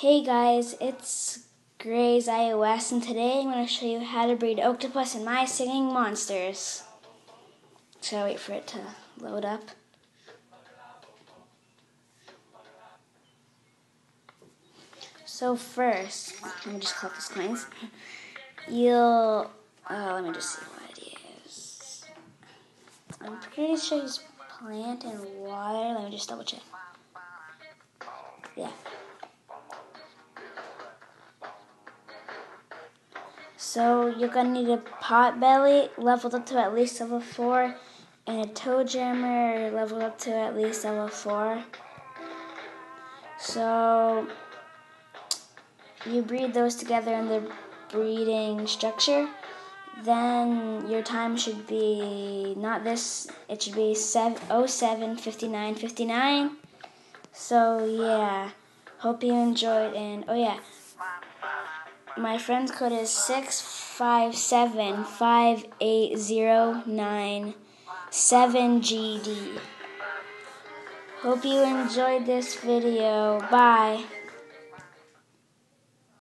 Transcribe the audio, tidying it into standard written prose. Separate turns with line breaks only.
Hey guys, it's Gray's iOS, and today I'm going to show you how to breed octopus in My Singing Monsters. So wait for it to load up. So first, let me just collect these coins. Let me just see what it is. I'm pretty sure it's plant and water. Let me just double check. Yeah. So you're going to need a pot belly leveled up to at least level 4 and a toe jammer leveled up to at least level 4. So you breed those together in the breeding structure. Then your time should be not this, it should be 07:59:59. So yeah, hope you enjoyed, and oh yeah, my friend's code is 6575809-7GD. Hope you enjoyed this video. Bye.